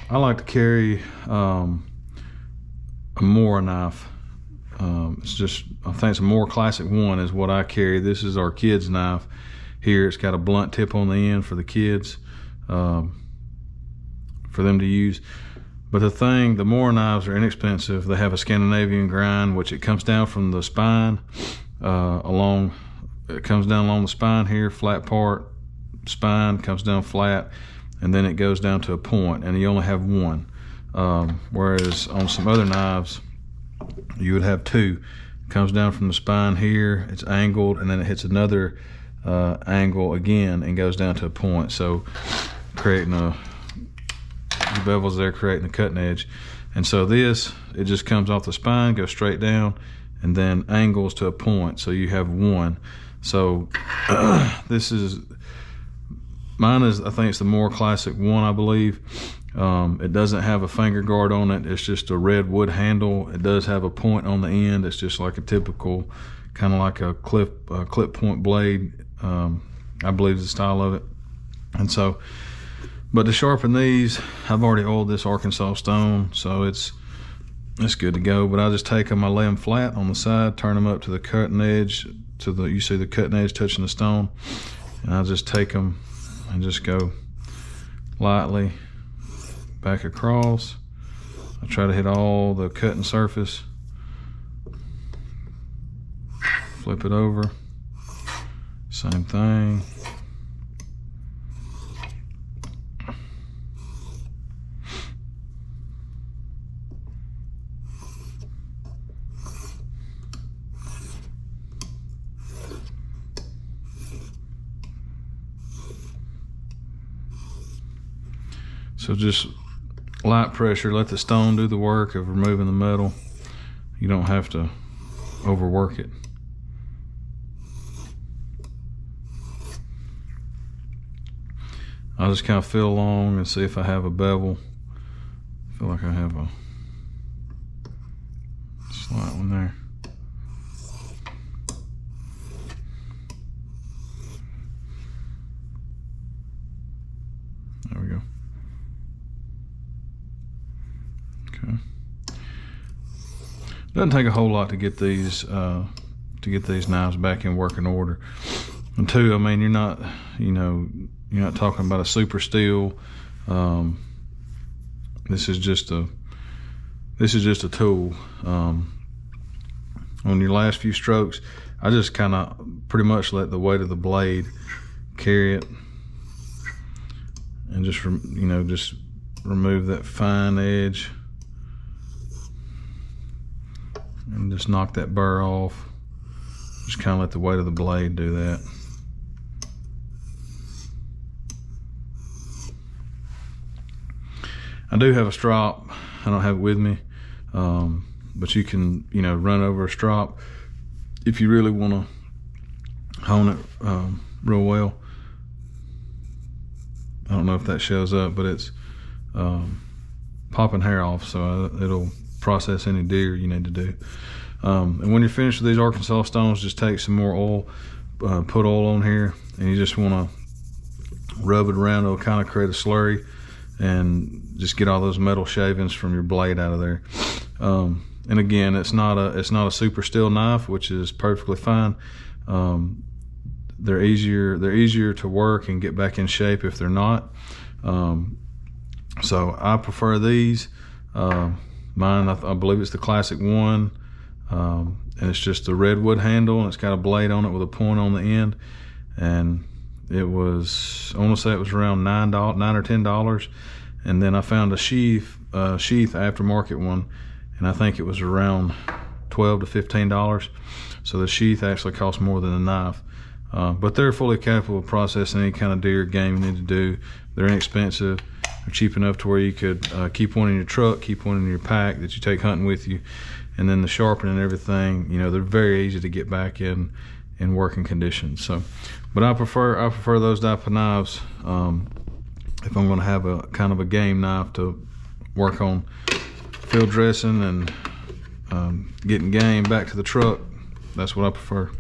I like to carry a Mora knife. It's just, I think it's a Mora Classic 1 is what I carry. This is our kids' knife here. It's got a blunt tip on the end for the kids, for them to use. But the Mora knives are inexpensive. They have a Scandinavian grind, which it comes down from the spine, it comes down along the spine here, flat part, spine comes down flat, and then it goes down to a point, and you only have one. Whereas on some other knives, you would have two. It comes down from the spine here, it's angled, and then it hits another angle again and goes down to a point. So creating the bevels there, creating the cutting edge. And so this, it just comes off the spine, goes straight down, and then angles to a point. So you have one. So mine is, I think it's the Mora Classic 1, I believe. It doesn't have a finger guard on it. It's just a red wood handle. It does have a point on the end. It's just like a typical, kind of like a clip point blade. I believe is the style of it. And so, but to sharpen these, I've already oiled this Arkansas stone, so it's good to go. But I just take them, I lay them flat on the side, turn them up to the cutting edge, you see the cutting edge touching the stone, and I just take them and just go lightly back across. I try to hit all the cutting surface. Flip it over, same thing. So just light pressure, let the stone do the work of removing the metal. You don't have to overwork it. I'll just kind of feel along and see if I have a bevel. I feel like I have a slight one there. There we go. Okay. Doesn't take a whole lot to get these knives back in working order. And two, I mean, you're not talking about a super steel. This is just a tool. On your last few strokes, I just kind of pretty much let the weight of the blade carry it, and just remove that fine edge, and just knock that burr off. Just kind of let the weight of the blade do that. I do have a strop. I don't have it with me, but you can, run over a strop if you really want to hone it real well. I don't know if that shows up, but it's popping hair off, so it'll process any deer you need to do. And when you're finished with these Arkansas stones, just take some more oil, put oil on here, and you just want to rub it around. It'll kind of create a slurry and just get all those metal shavings from your blade out of there. And again, it's not a super steel knife, which is perfectly fine. They're easier to work and get back in shape if they're not. So I prefer these. Mine, I believe it's the Classic 1, and it's just a redwood handle, and it's got a blade on it with a point on the end. And it was, I want to say it was around $9 or $10. And then I found a sheath aftermarket one, and I think it was around $12 to $15. So the sheath actually costs more than the knife. But they're fully capable of processing any kind of deer game you need to do. They're inexpensive. They're cheap enough to where you could keep one in your truck, keep one in your pack that you take hunting with you. And then the sharpening and everything, they're very easy to get back in working condition. So, but I prefer those type of knives if I'm going to have a kind of a game knife to work on field dressing and getting game back to the truck. That's what I prefer.